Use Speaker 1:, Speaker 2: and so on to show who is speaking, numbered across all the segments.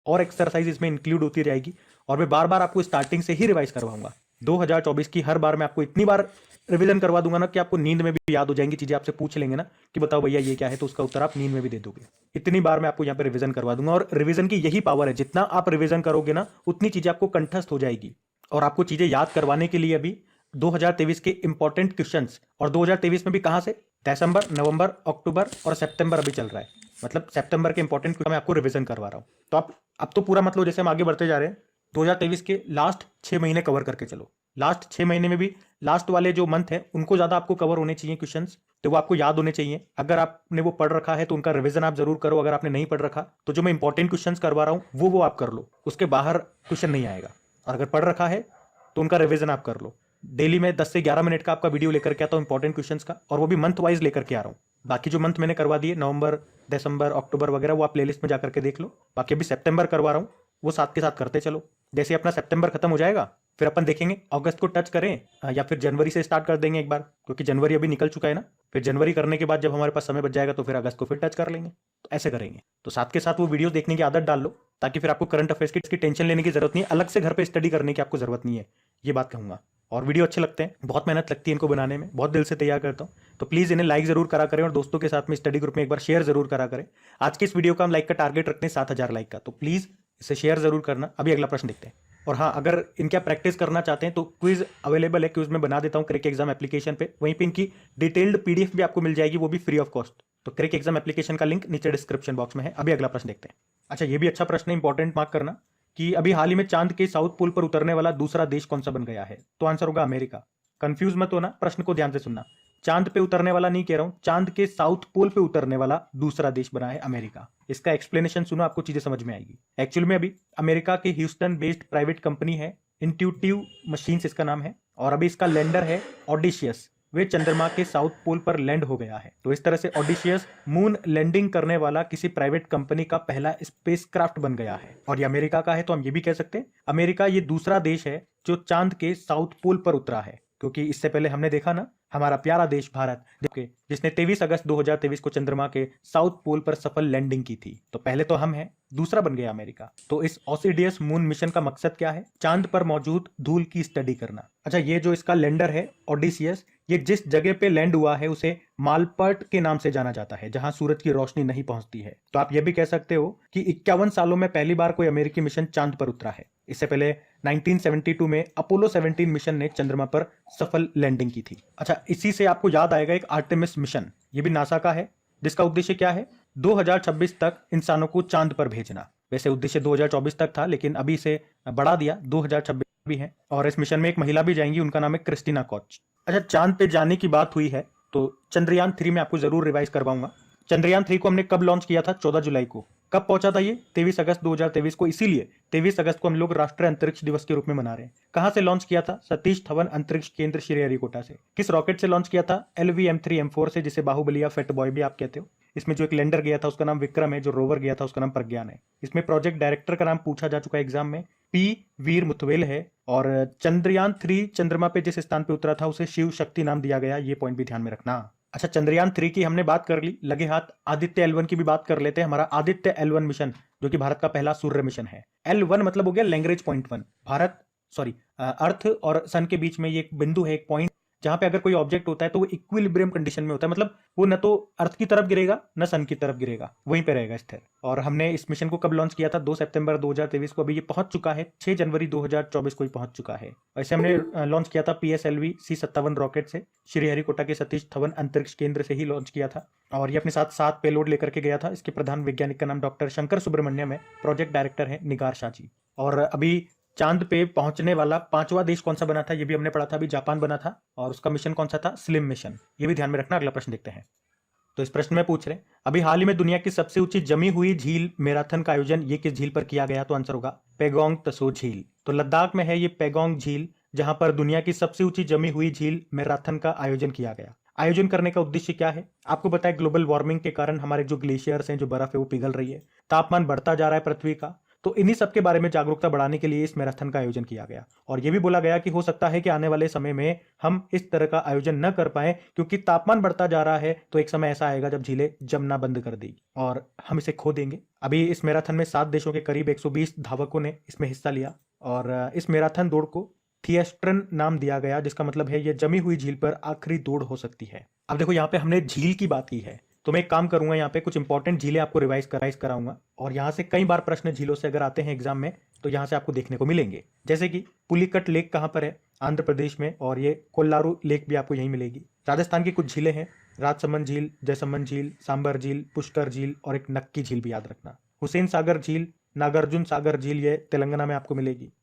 Speaker 1: और एक्सरसाइज इसमें इंक्लूड होती रहेगी और मैं बार बार आपको स्टार्टिंग से ही रिवाइज करवाऊंगा। 2024 की हर बार मैं आपको इतनी बार रिवीजन करवा दूंगा ना कि आपको नींद में भी याद हो जाएंगी चीजें। आपसे पूछ लेंगे ना कि बताओ भैया ये क्या है, तो उसका उत्तर आप नींद में भी दे दोगे। इतनी बार मैं आपको यहाँ पे रिवीजन करवा दूंगा और रिवीजन की यही पावर है, जितना आप रिवीजन करोगे ना उतनी चीजें आपको कंठस्थ हो जाएगी। और आपको चीजें याद करवाने के लिए अभी 2023 के इंपॉर्टेंट क्वेश्चंस, और 2023 में भी कहां से, दिसंबर, नवंबर, अक्टूबर और सितंबर अभी चल रहा है, मतलब सितंबर के इंपॉर्टेंट क्वेश्चन मैं आपको रिवीजन करवा रहा हूं। तो आप अब तो पूरा मतलब जैसे हम आगे बढ़ते जा रहे हैं 2023 के लास्ट 6 महीने कवर करके चलो। लास्ट 6 महीने में भी लास्ट वाले जो मंथ है उनको ज्यादा आपको कवर होने चाहिए क्वेश्चंस, तो वो आपको याद होने चाहिए। अगर आपने वो पढ़ रखा है तो उनका रिवीजन आप जरूर करो। अगर आपने नहीं पढ़ रखा तो जो मैं इंपॉर्टेंट क्वेश्चंस करवा रहा हूं वो आप कर लो, उसके बाहर क्वेश्चन नहीं आएगा। और अगर पढ़ रखा है तो उनका रिवीजन आप कर लो। डेली में 10 से 11 मिनट का आपका वीडियो लेकर के आता हूं इंपॉर्टेंट क्वेश्चंस का, और वो भी मंथ वाइज लेकर के आ रहा हूं। बाकी जो मंथ मैंने करवा दिए नवंबर, दिसंबर, अक्टूबर वगैरह, वो आप प्लेलिस्ट में जाकर के देख लो। बाकी अभी सितंबर करवा रहा हूं, वो साथ के साथ करते चलो। जैसे अपना सितंबर खत्म हो जाएगा फिर अपन देखेंगे अगस्त को टच करें या फिर जनवरी से स्टार्ट कर देंगे एक बार, क्योंकि जनवरी अभी निकल चुका है ना। फिर जनवरी करने के बाद जब हमारे पास समय बच जाएगा तो फिर अगस्त को फिर टच कर लेंगे। तो ऐसे करेंगे। तो साथ के साथ वो वीडियो देखने की आदत डाल लो, ताकि फिर आपको करंट अफेयर्स की टेंशन लेने की जरूरत नहीं है, अलग से घर पे स्टडी करने की आपको जरूरत नहीं है। ये बात कहूंगा। और वीडियो अच्छे लगते हैं, बहुत मेहनत लगती है इनको बनाने में, बहुत दिल से तैयार करता हूं, तो प्लीज इन्हें लाइक जरूर करा करें और दोस्तों के साथ में स्टडी ग्रुप में एक बार शेयर जरूर करा करें। आज के इस वीडियो का हम लाइक का टारगेट रखते हैं 7,000 लाइक का, तो प्लीज इसे शेयर जरूर करना। अभी अगला प्रश्न देखते हैं। और हाँ, अगर इनका प्रैक्टिस करना चाहते हैं तो क्विज अवेलेबल है, क्विज में बना देता हूँ क्रिक एग्जाम एप्लीकेशन पे, वहीं पे इनकी डिटेल्ड पीडीएफ भी आपको मिल जाएगी, वो भी फ्री ऑफ कॉस्ट। तो क्रिक एग्जाम एप्लीकेशन का लिंक नीचे डिस्क्रिप्शन बॉक्स में है। अभी अगला प्रश्न देखते हैं। अच्छा, ये भी अच्छा प्रश्न है, इंपॉर्टेंट मार्क करना, कि अभी हाल ही में चांद के साउथ पोल पर उतरने वाला दूसरा देश कौन सा बन गया है? तो आंसर होगा अमेरिका। कंफ्यूज मत होना, प्रश्न को ध्यान से सुनना। चांद पे उतरने वाला नहीं कह रहा हूं, चांद के साउथ पोल पे उतरने वाला दूसरा देश बना है अमेरिका। इसका एक्सप्लेनेशन सुनो, आपको चीजें समझ में आएगी। एक्चुअली में अभी अमेरिका की ह्यूस्टन बेस्ड प्राइवेट कंपनी है, इंट्यूटिव मशीन्स इसका नाम है, और अभी इसका लैंडर है ऑडिशियस, वे चंद्रमा के साउथ पोल पर लैंड हो गया है। तो इस तरह से ऑडिशियस मून लैंडिंग करने वाला किसी प्राइवेट कंपनी का पहला स्पेसक्राफ्ट बन गया है, और ये अमेरिका का है। तो हम ये भी कह सकते हैं अमेरिका ये दूसरा देश है जो चांद के साउथ पोल पर उतरा है। क्योंकि इससे पहले हमने देखा ना हमारा प्यारा देश भारत, जिसने 23 अगस्त 2023 को चंद्रमा के साउथ पोल पर सफल लैंडिंग की थी। तो पहले तो हम हैं, दूसरा बन गया अमेरिका। तो इस ऑसिडियस मून मिशन का मकसद क्या है? चांद पर मौजूद धूल की स्टडी करना। अच्छा, ये जो इसका लैंडर है ऑडिशियस, ये जिस जगह पे लैंड हुआ है उसे मालपर्ट के नाम से जाना जाता है, जहां सूरज की रोशनी नहीं पहुंचती है। तो आप ये भी कह सकते हो कि 51 सालों में पहली बार कोई अमेरिकी मिशन चांद पर उतरा है। इससे पहले 1972 में अपोलो 17 मिशन ने चंद्रमा पर सफल लैंडिंग की थी। अच्छा, इसी से आपको याद आएगा एक आर्टेमिस मिशन, ये भी नासा का है, जिसका उद्देश्य क्या है? 2026 तक इंसानों को चांद पर भेजना। वैसे उद्देश्य 2024 तक था, लेकिन अभी इसे बढ़ा दिया, 2026 भी है। और इस मिशन में एक महिला भी जाएंगी, उनका नाम है क्रिस्टीना कोच। अच्छा, चांद पे जाने की बात हुई है तो चंद्रयान 3 में आपको जरूर रिवाइज करवाऊंगा। चंद्रयान 3 को हमने कब लॉन्च किया था? 14 जुलाई को। कब पहुंचा था ये? 23 अगस्त 2023 को। इसीलिए 23 अगस्त को हम लोग राष्ट्रीय अंतरिक्ष दिवस के रूप में मना रहे हैं। कहां से लॉन्च किया था? सतीश धवन अंतरिक्ष केंद्र श्रीहरिकोटा से। किस रॉकेट से लॉन्च किया था? LV-M3M4 से, जिसे बाहुबली या फेट बॉय भी आप कहते हो। इसमें जो एक लैंडर गया था उसका नाम विक्रम है, जो रोवर गया था उसका नाम प्रज्ञान है। इसमें प्रोजेक्ट डायरेक्टर का नाम पूछा जा चुका है एग्जाम में, पी वीर मुथवेल है। और चंद्रयान 3 चंद्रमा पे जिस स्थान पे उतरा था उसे शिव शक्ति नाम दिया गया, ये पॉइंट भी ध्यान में रखना। अच्छा, चंद्रयान 3 की हमने बात कर ली, लगे हाथ आदित्य L1 की भी बात कर लेते हैं। हमारा आदित्य L1 मिशन, जो कि भारत का पहला सूर्य मिशन है। L1 मतलब हो गया लैंग्वेज पॉइंट 1। भारत अर्थ और सन के बीच में ये एक बिंदु है, एक पॉइंट, जहां पे अगर कोई ऑब्जेक्ट होता है तो वो इक्विलिब्रियम कंडीशन में होता है, मतलब वो न तो अर्थ की तरफ गिरेगा न सन की तरफ गिरेगा, वहीं पे रहेगा स्थिर। और हमने इस मिशन को कब लॉन्च किया था? 2 सितंबर 2023 को। अभी ये पहुंच चुका है, 6 जनवरी 2024 को ही पहुंच चुका है। वैसे हमने लॉन्च किया था PSLV C57 रॉकेट से, श्रीहरिकोटा के सतीश धवन अंतरिक्ष केंद्र से ही लॉन्च किया था। और ये अपने साथ 7 पेलोड लेकर के गया था। इसके प्रधान वैज्ञानिक का नाम डॉक्टर शंकर सुब्रमण्यम है, प्रोजेक्ट डायरेक्टर है निगार शाह जी। और अभी चांद पे पहुंचने वाला 5वां देश कौन सा बना था? ये भी हमने पढ़ा था, अभी जापान बना था। और उसका मिशन कौन सा था? Slim mission. ये भी ध्यान में रखना। अगला प्रश्न देखते हैं। तो इस प्रश्न में पूछ रहे अभी हाल ही में दुनिया की सबसे ऊंची जमी हुई झील मैराथन का आयोजन ये किस झील पर किया गया? तो आंसर होगा पेगोंग तसो झील। तो लद्दाख में है ये पेगोंग झील, जहां पर दुनिया की सबसे ऊंची जमी हुई झील मैराथन का आयोजन किया गया। आयोजन करने का उद्देश्य क्या है? आपको पता है ग्लोबल वार्मिंग के कारण हमारे जो ग्लेशियर्स हैं, जो बर्फ है वो पिघल रही है, तापमान बढ़ता जा रहा है पृथ्वी का। तो इन्हीं सब के बारे में जागरूकता बढ़ाने के लिए इस मैराथन का आयोजन किया गया। और ये भी बोला गया कि हो सकता है कि आने वाले समय में हम इस तरह का आयोजन न कर पाए, क्योंकि तापमान बढ़ता जा रहा है, तो एक समय ऐसा आएगा जब झीलें जमना बंद कर देगी और हम इसे खो देंगे। अभी इस मैराथन में 7 देशों के करीब 120 धावकों ने इसमें हिस्सा लिया और इस मैराथन दौड़ को थिएस्ट्रन नाम दिया गया, जिसका मतलब है ये जमी हुई झील पर आखिरी दौड़ हो सकती है। अब देखो यहाँ पे हमने झील की बात की है, तो मैं एक काम करूंगा, यहाँ पे कुछ इंपॉर्टेंट झीलें आपको रिवाइज कराऊंगा और यहाँ से कई बार प्रश्न झीलों से अगर आते हैं एग्जाम में तो यहाँ से आपको देखने को मिलेंगे। जैसे कि पुलिकट लेक कहाँ पर है, आंध्र प्रदेश में, और ये कोल्लारू लेक भी आपको यहीं मिलेगी। राजस्थान की कुछ झीलें हैं, राजसमंद झील, जयसमंद झील, सांबर झील, पुष्कर झील और एक नक्की झील भी याद रखना। हुसैन सागर झील, नागार्जुन सागर झील ये तेलंगाना में आपको मिलेगी।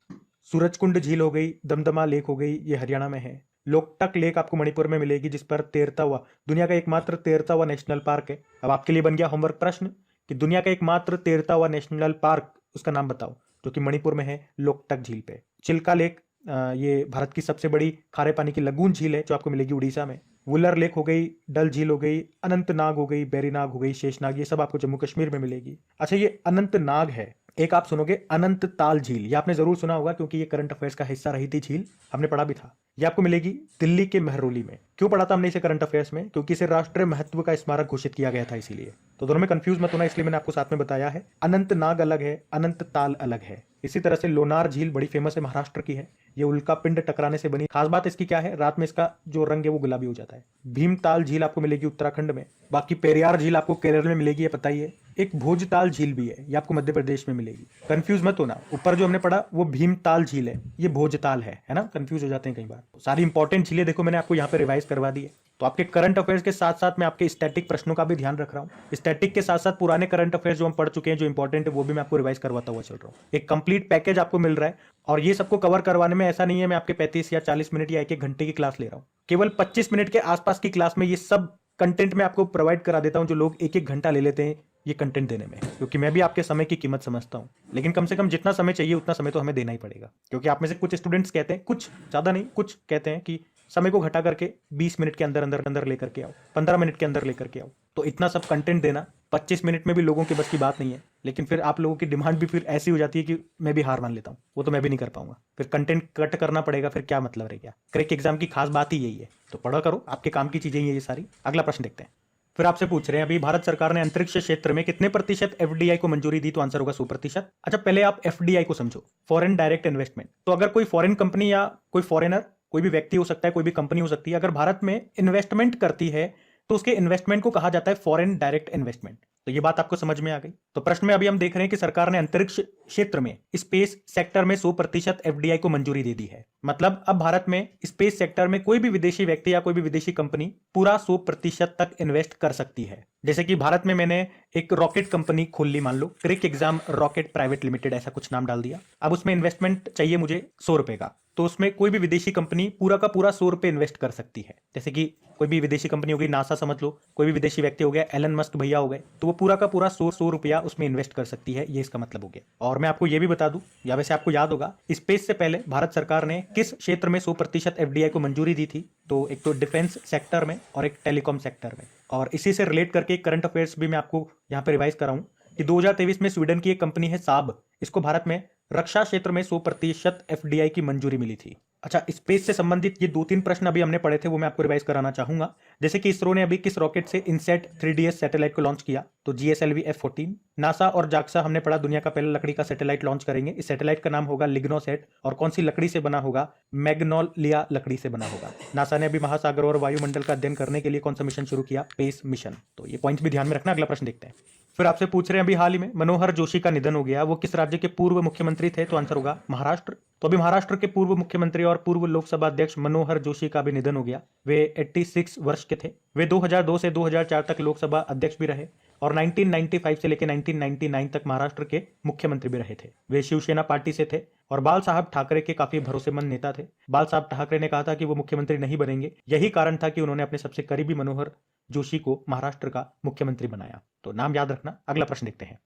Speaker 1: सूरजकुंड झील हो गई, दमदमा लेक हो गई, ये हरियाणा में है। लोकटक लेक आपको मणिपुर में मिलेगी, जिस पर तैरता हुआ, दुनिया का एकमात्र तैरता हुआ नेशनल पार्क है। अब आपके लिए बन गया होमवर्क प्रश्न कि दुनिया का एकमात्र तैरता हुआ नेशनल पार्क, उसका नाम बताओ, जो कि मणिपुर में है, लोकटक झील पे। चिल्का लेक, ये भारत की सबसे बड़ी खारे पानी की लगून झील है, जो आपको मिलेगी उड़ीसा में। वुलर लेक हो गई, डल झील हो गई, अनंतनाग हो गई, बेरीनाग हो गई, शेषनाग, ये सब आपको जम्मू कश्मीर में मिलेगी। अच्छा, ये अनंतनाग है। एक आप सुनोगे अनंत ताल झील, ये आपने जरूर सुना होगा क्योंकि ये करंट अफेयर्स का हिस्सा रही थी झील, हमने पढ़ा भी था। ये आपको मिलेगी दिल्ली के महरौली में। क्यों पढ़ा था हमने इसे करंट अफेयर्स में? क्योंकि इसे राष्ट्रीय महत्व का स्मारक घोषित किया गया था, इसीलिए। तो दोनों में कंफ्यूज मत होना, इसलिए मैंने आपको साथ में बताया है। अनंतनाग अलग है, अनंत ताल अलग है। इसी तरह से लोनार झील बड़ी फेमस है, महाराष्ट्र की है। ये उल्का पिंड टकराने से बनी। खास बात इसकी क्या है, रात में इसका जो रंग है वो गुलाबी हो जाता है। भीमताल झील आपको मिलेगी उत्तराखंड में। बाकी पेरियार झील आपको केरल में मिलेगी, ये पता ही है। एक भोजताल झील भी है, ये आपको मध्य प्रदेश में मिलेगी। कंफ्यूज मत होना, ऊपर जो हमने पढ़ा वो भीमताल झील है, ये भोजताल है ना, कंफ्यूज हो जाते हैं कई बार। सारी इंपॉर्टेंट झीलें देखो मैंने आपको यहाँ पे रिवाइज करवा दी है। तो आपके करंट अफेयर्स के साथ साथ मैं आपके स्टैटिक प्रश्नों का भी ध्यान रख रहा हूँ। स्टैटिक के साथ साथ पुराने करंट अफेयर्स जो हम पढ़ चुके हैं, जो इंपॉर्टेंट है, वो भी मैं आपको रिवाइज करवाता हुआ चल रहा हूँ। एक कंप्लीट पैकेज आपको मिल रहा है और ये सबको कवर करवाने में ऐसा नहीं है मैं आपके 35 या 40 मिनट या 1-1 घंटे की क्लास ले रहा हूँ। केवल 25 मिनट के आसपास की क्लास में ये सब कंटेंट मैं आपको प्रोवाइड करा देता हूँ, जो लोग 1-1 घंटा ले लेते हैं ये कंटेंट देने में, क्योंकि मैं भी आपके समय की कीमत समझता हूँ। लेकिन कम से कम जितना समय चाहिए उतना समय तो हमें देना ही पड़ेगा, क्योंकि आप में से कुछ स्टूडेंट्स कहते हैं, कुछ ज़्यादा नहीं, कुछ कहते हैं कि समय को घटा करके 20 मिनट के अंदर अंदर लेकर के आओ, 15 मिनट के अंदर लेकर के आओ। तो इतना सब कंटेंट देना 25 मिनट में भी लोगों के बस की बात नहीं है। लेकिन फिर आप लोगों की डिमांड भी फिर ऐसी हो जाती है कि मैं भी हार मान लेता हूँ, वो तो मैं भी नहीं कर पाऊंगा, फिर कंटेंट कट करना पड़ेगा, फिर क्या मतलब रह गया। क्रैक एग्जाम की खास बात ही यही है, तो पढ़ा करो, आपके काम की चीजें ये सारी। अगला प्रश्न देखते हैं। फिर आपसे पूछ रहे हैं अभी भारत सरकार ने अंतरिक्ष क्षेत्र में कितने प्रतिशत एफडीआई को मंजूरी दी, तो आंसर होगा 100%। अच्छा, पहले आप एफडीआई को समझो, फॉरेन डायरेक्ट इन्वेस्टमेंट। तो अगर कोई फॉरेन कंपनी या कोई फॉरेनर, कोई भी व्यक्ति हो सकता है, कोई भी कंपनी हो सकती है, अगर भारत में इन्वेस्टमेंट करती है तो उसके इन्वेस्टमेंट को कहा जाता है फॉरेन डायरेक्ट इन्वेस्टमेंट। तो ये बात आपको समझ में आ गई। तो प्रश्न में अभी हम देख रहे हैं कि सरकार ने अंतरिक्ष क्षेत्र में, स्पेस सेक्टर में 100% एफडीआई को मंजूरी दे दी है। मतलब अब भारत में स्पेस सेक्टर में कोई भी विदेशी व्यक्ति या कोई भी विदेशी कंपनी पूरा 100% तक इन्वेस्ट कर सकती है। जैसे कि भारत में मैंने एक रॉकेट कंपनी खोल ली, मान लो क्रिक एग्जाम रॉकेट प्राइवेट लिमिटेड, ऐसा कुछ नाम डाल दिया। अब उसमें इन्वेस्टमेंट चाहिए मुझे 100 रुपए का, तो उसमें कोई भी विदेशी कंपनी पूरा का पूरा 100 रुपए इन्वेस्ट कर सकती है। जैसे कि कोई भी विदेशी कंपनी हो गई, नासा समझ लो, कोई भी विदेशी व्यक्ति हो गया, एलन मस्क भैया हो गए, तो वो पूरा का पूरा 100 रुपया उसमें इन्वेस्ट कर सकती है, ये इसका मतलब हो गया। और मैं आपको ये भी बता दूं, या वैसे आपको याद होगा, स्पेस से पहले भारत सरकार ने किस क्षेत्र में 100% एफडीआई को मंजूरी दी थी? तो एक तो डिफेंस सेक्टर में और एक टेलीकॉम सेक्टर में। और इसी से रिलेट करके करंट अफेयर्स भी मैं आपको यहाँ पे रिवाइज कराऊं कि 2023 में स्वीडन की एक कंपनी है साब, इसको भारत में रक्षा क्षेत्र में 100% एफडीआई की मंजूरी मिली थी। अच्छा, स्पेस से संबंधित ये 2-3 प्रश्न अभी हमने पढ़े थे, वो मैं आपको रिवाइज कराना चाहूंगा। जैसे कि इसरो ने अभी किस रॉकेट से इनसेट 3DS सैटेलाइट को लॉन्च किया? तो GSLV F-14। नासा और जाक्सा हमने पढ़ा दुनिया का पहला लकड़ी का सैटेलाइट लॉन्च करेंगे, इस सैटेलाइट का नाम होगा लिग्नोसेट। और कौन सी लकड़ी से बना होगा? मैग्नोलिया लकड़ी से बना होगा। नासा ने अभी महासागर और वायुमंडल का अध्ययन करने के लिए कौन सा मिशन शुरू किया? PACE mission. तो ये पॉइंट्स भी ध्यान में रखना। अगला प्रश्न देखते हैं। फिर आपसे पूछ रहे हैं अभी हाल ही में मनोहर जोशी का निधन हो गया, वो किस राज्य के पूर्व मुख्यमंत्री थे? तो आंसर होगा महाराष्ट्र। तो अभी महाराष्ट्र के पूर्व मुख्यमंत्री और पूर्व लोकसभा अध्यक्ष मनोहर जोशी का भी निधन हो गया। वे 86 वर्ष के थे। वे 2002 से 2004 तक लोकसभा अध्यक्ष भी रहे और 1995 से लेकर 1999 तक महाराष्ट्र के मुख्यमंत्री भी रहे थे। वे शिवसेना पार्टी से थे और बाल साहब ठाकरे के काफी भरोसेमंद नेता थे। बाल साहब ठाकरे ने कहा था कि वो मुख्यमंत्री नहीं बनेंगे, यही कारण था कि उन्होंने अपने सबसे करीबी मनोहर जोशी को महाराष्ट्र का मुख्यमंत्री बनाया। तो नाम याद रखना। अगला प्रश्न देखते हैं।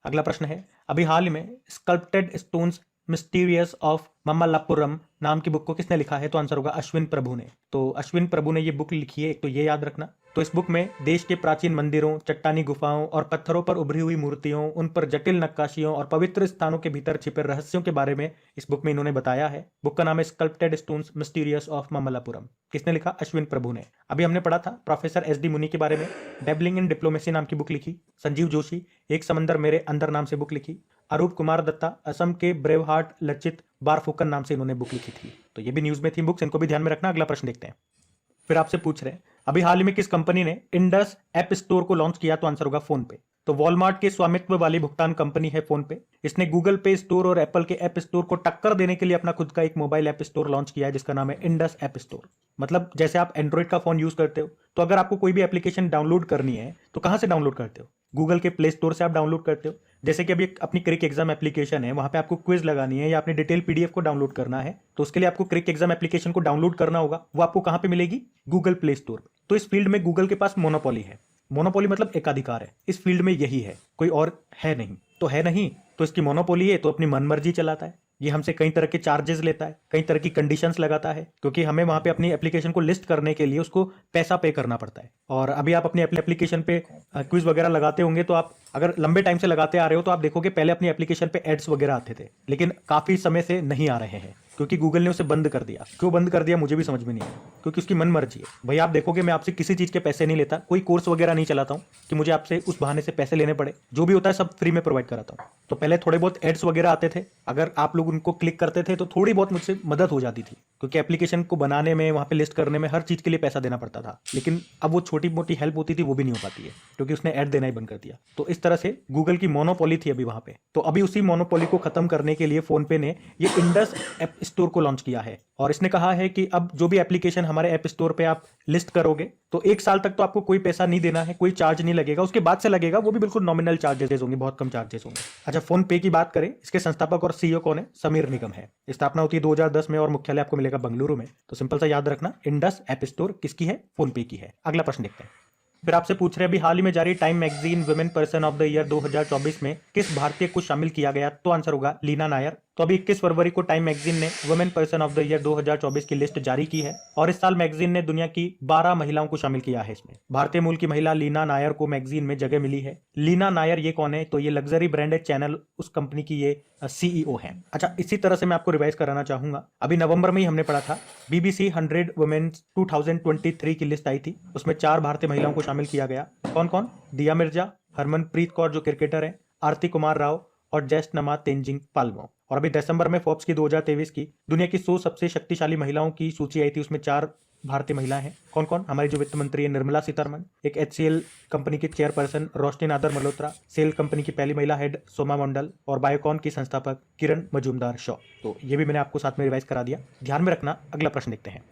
Speaker 1: अगला प्रश्न है अभी हाल में sculpted stones mysterious of Mamallapuram नाम की बुक को किसने लिखा है? तो आंसर होगा अश्विन प्रभु ने। तो अश्विन प्रभु ने ये बुक लिखी है, एक तो ये याद रखना। तो इस बुक में देश के प्राचीन मंदिरों, चट्टानी गुफाओं और पत्थरों पर उभरी हुई मूर्तियों, उन पर जटिल नक्काशियों और पवित्र स्थानों के भीतर छिपे रहस्यों के बारे में इस बुक में इन्होंने बताया है। बुक का नाम है sculpted stones mysterious of Mamallapuram. किसने लिखा? अश्विन प्रभु ने। अभी हमने पढ़ा था प्रोफेसर एस डी मुनि के बारे में, डेबलिंग इन डिप्लोमेसी नाम की बुक लिखी। संजीव जोशी एक समंदर मेरे अंदर नाम से बुक लिखी। अरूप कुमार दत्ता असम के ब्रेव हार्ट लचित बारफुकन नाम से इन्होंने बुक लिखी थी। तो ये भी न्यूज में थी बुक्स, इनको भी ध्यान में रखना। अगला प्रश्न देखते हैं। फिर आपसे पूछ रहे हैं अभी हाल ही में किस कंपनी ने इंडस ऐप स्टोर को लॉन्च किया? तो आंसर होगा फोन पे। तो वॉलमार्ट के स्वामित्व वाली भुगतान कंपनी है फोन पे। इसने गूगल पे स्टोर और एप्पल के ऐप स्टोर को टक्कर देने के लिए अपना खुद का एक मोबाइल ऐप स्टोर लॉन्च किया है जिसका नाम है इंडस ऐप स्टोर। मतलब जैसे आप एंड्रॉइड का फोन यूज करते हो तो अगर आपको कोई भी एप्लीकेशन डाउनलोड करनी है तो कहां से डाउनलोड करते हो? गूगल के प्ले स्टोर से आप डाउनलोड करते हो। जैसे कि अभी अपनी क्रिक एग्जाम एप्लीकेशन है, वहां पे आपको क्विज लगानी है या अपनी डिटेल पीडीएफ को डाउनलोड करना है, तो उसके लिए आपको क्रिक एग्जाम एप्लीकेशन को डाउनलोड करना होगा। वो आपको कहां पे मिलेगी? Google play store. तो इस फील्ड में गूगल के पास मोनोपोली है। मोनोपोली मतलब एकाधिकार है इस फील्ड में, यही है, कोई और है नहीं। तो है नहीं तो इसकी मोनोपोली है, तो अपनी मनमर्जी चलाता है। ये हमसे कई तरह के चार्जेस लेता है, कई तरह की कंडीशंस लगाता है, क्योंकि हमें वहां पे अपनी एप्लीकेशन को लिस्ट करने के लिए उसको पैसा पे करना पड़ता है। और अभी आप अपनी एप्लीकेशन पे क्विज वगैरह लगाते होंगे, तो आप अगर लंबे टाइम से लगाते आ रहे हो तो आप देखोगे पहले अपनी एप्लीकेशन पे एड्स वगैरह आते थे, लेकिन काफी समय से नहीं आ रहे हैं क्योंकि गूगल ने उसे बंद कर दिया। क्यों बंद कर दिया मुझे भी समझ में नहीं आया, क्योंकि उसकी मन मर्जी है। भाई आप देखोगे मैं आपसे किसी चीज के पैसे नहीं लेता, कोई कोर्स वगैरह नहीं चलाता हूँ कि मुझे आपसे उस बहाने से पैसे लेने पड़े। जो भी होता है सब फ्री में प्रोवाइड कराता हूँ। तो पहले थोड़े बहुत एड्स वगैरह आते थे, अगर आप लोग उनको क्लिक करते थे तो थोड़ी बहुत मुझसे मदद हो जाती थी, क्योंकि एप्लीकेशन को बनाने में, वहां पे लिस्ट करने में, हर चीज के लिए पैसा देना पड़ता था। लेकिन अब वो छोटी मोटी हेल्प होती थी वो भी नहीं हो पाती है, क्योंकि उसने ऐड देना ही बंद कर दिया। तो इस तरह से गूगल की मोनोपोली थी अभी वहां पे। तो अभी उसी मोनोपोली को खत्म करने के लिए फोन पे ने ये इंडस ऐप स्टोर को लॉन्च किया है। और इसने कहा है कि अब जो भी एप्लीकेशन हमारे ऐप स्टोर पे आप लिस्ट करोगे तो 1 साल तक तो आपको कोई पैसा नहीं देना है, कोई चार्ज नहीं लगेगा। उसके बाद से लगेगा, वो भी बिल्कुल नॉमिनल चार्जेस होंगे, बहुत कम चार्जेस होंगे। अच्छा, फोन पे की बात करें, इसके संस्थापक और सीईओ कौन है? समीर निगम है। स्थापना होती है 2010 में और मुख्यालय आपको मिलेगा बेंगलुरु में। तो सिंपल सा याद रखना, इंडस ऐप स्टोर किसकी है? फोन पे की है। अगला प्रश्न देखते हैं। फिर आपसे पूछ रहे हैं अभी हाल ही में जारी time magazine women person of the year 2024 में किस भारतीय को शामिल किया गया? तो आंसर होगा लीना नायर। तो अभी 21 फरवरी को टाइम मैगजीन ने women person of the year 2024 की लिस्ट जारी की है और इस साल मैगजीन ने दुनिया की 12 महिलाओं को शामिल किया है। इसमें भारतीय मूल की महिला लीना नायर को मैगजीन में जगह मिली है। लीना नायर ये कौन है? तो ये लग्जरी ब्रांडेड चैनल उस कंपनी की ये सीईओ है। अच्छा, इसी तरह से मैं आपको रिवाइज कराना चाहूंगा, अभी नवंबर में ही हमने पढ़ा था बीबीसी 100 वुमेन 2023 की लिस्ट आई थी, उसमें 4 भारतीय महिलाओं को शामिल किया गया। कौन कौन? दिया मिर्जा, हरमनप्रीत कौर जो क्रिकेटर है, आरती कुमार राव और जैस्टनमा तेंजिंग पालमो। और अभी दिसंबर में फोर्ब्स की 2023 की दुनिया की 100 सबसे शक्तिशाली महिलाओं की सूची आई थी, उसमें 4 भारतीय महिला हैं। कौन कौन? हमारी जो वित्त मंत्री है निर्मला सीतारमण, एक HCL कंपनी की चेयरपर्सन रोशनी नादर मल्होत्रा, सेल कंपनी की पहली महिला हेड सोमा मंडल और बायोकॉन की संस्थापक किरण मजूमदार शॉ। तो ये भी मैंने आपको साथ में रिवाइज करा दिया, ध्यान में रखना। अगला प्रश्न देखते हैं।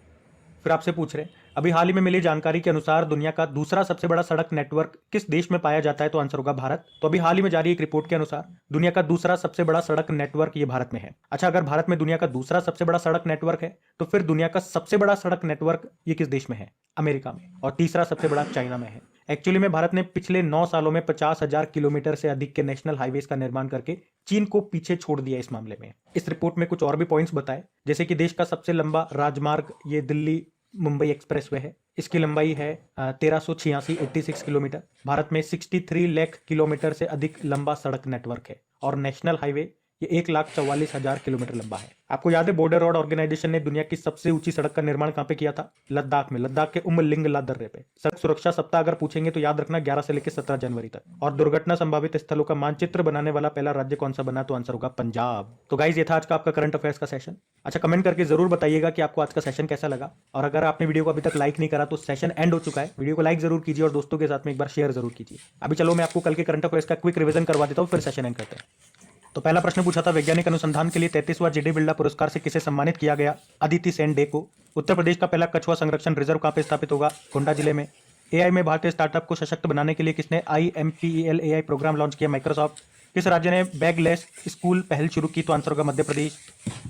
Speaker 1: फिर आपसे पूछ रहे हैं अभी हाल ही में मिली जानकारी के अनुसार दुनिया का दूसरा सबसे बड़ा सड़क नेटवर्क किस देश में पाया जाता है? तो आंसर होगा भारत। तो अभी हाल ही में जारी एक रिपोर्ट के अनुसार दुनिया का दूसरा सबसे बड़ा सड़क नेटवर्क ये भारत में है। अच्छा, अगर भारत में दुनिया का दूसरा सबसे बड़ा सड़क नेटवर्क है तो फिर दुनिया का सबसे बड़ा सड़क नेटवर्क ये किस देश में है? अमेरिका में। और तीसरा सबसे बड़ा चाइना में है। एक्चुअली में भारत ने पिछले 9 सालों में 50,000 किलोमीटर से अधिक के नेशनल हाईवेज का निर्माण करके चीन को पीछे छोड़ दिया इस मामले में। इस रिपोर्ट में कुछ और भी पॉइंट्स बताए, जैसे कि देश का सबसे लंबा राजमार्ग ये दिल्ली मुंबई एक्सप्रेसवे है, इसकी लंबाई है 1386 किलोमीटर। भारत में 63 लाख किलोमीटर से अधिक लंबा सड़क नेटवर्क है और नेशनल हाईवे ये 1,44,000 किलोमीटर लंबा है। आपको याद है बॉर्डर रोड ऑर्गेनाइजेशन ने दुनिया की सबसे ऊंची सड़क का निर्माण कहां पे किया था? लद्दाख में, लद्दाख के उम्मलिंगला दर्रे पे। सड़क सुरक्षा सप्ताह अगर पूछेंगे तो याद रखना 11 से लेकर 17 जनवरी तक। और दुर्घटना संभावित स्थलों का मानचित्र बनाने वाला पहला राज्य कौन सा बना? तो आंसर होगा पंजाब। तो गाइज ये था आज का आपका करंट अफेयर्स का सेशन। अच्छा, कमेंट करके जरूर बताइएगा कि आपको आज का सेशन कैसा लगा, और अगर आपने वीडियो को अभी तक लाइक नहीं करा तो सेशन एंड हो चुका है, वीडियो को लाइक जरूर कीजिए और दोस्तों के साथ में एक बार शेयर जरूर कीजिए। अभी चलो मैं आपको कल के करंट अफेयर्स का क्विक रिवीजन करवा देता हूँ, फिर सेशन एंड करते हैं। तो पहला प्रश्न पूछा था वैज्ञानिक अनुसंधान के लिए 33वां जीडी बिरला पुरस्कार से किसे सम्मानित किया गया? अदिति सेन डे को। उत्तर प्रदेश का पहला कछुआ संरक्षण रिजर्व कहां पे स्थापित होगा? गोंडा जिले में। एआई में भारतीय स्टार्टअप को सशक्त बनाने के लिए किसने IMPEL AI प्रोग्राम लॉन्च किया? माइक्रोसॉफ्ट। किस राज्य ने बैगलेस स्कूल पहल शुरू की? तो आंसर होगा मध्य प्रदेश।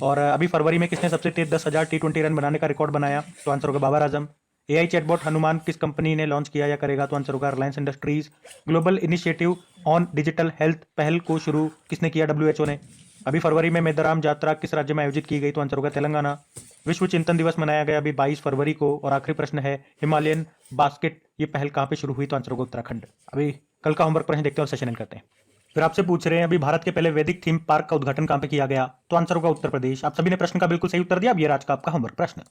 Speaker 1: और अभी फरवरी में किसने सबसे तेज 10,000 T20 रन बनाने का रिकॉर्ड बनाया? तो आंसर होगा बाबर आजम। AI चैटबॉट हनुमान किस कंपनी ने लॉन्च किया या करेगा? तो आंसर होगा Reliance industries. Global initiative on digital health पहल को शुरू किसने किया? WHO ने। अभी फरवरी में मेदाराम यात्रा किस राज्य में आयोजित की गई? तो आंसर होगा तेलंगाना। विश्व चिंतन दिवस मनाया गया अभी 22 फरवरी को। और आखिरी प्रश्न है, हिमालयन बास्केट ये पहल कहाँ पे शुरू हुई? तो आंसर होगा उत्तराखंड। अभी कल का होमवर्क प्रश्न देखते हैं और सेशन एंड करते हैं। फिर आपसे पूछ रहे हैं अभी भारत के पहले वैदिक थीम पार्क का उद्घाटन कहाँ पे किया गया? तो आंसर होगा उत्तर प्रदेश। आप सभी ने प्रश्न का बिल्कुल सही उत्तर दिया। अब ये आज का आपका होमवर्क प्रश्न।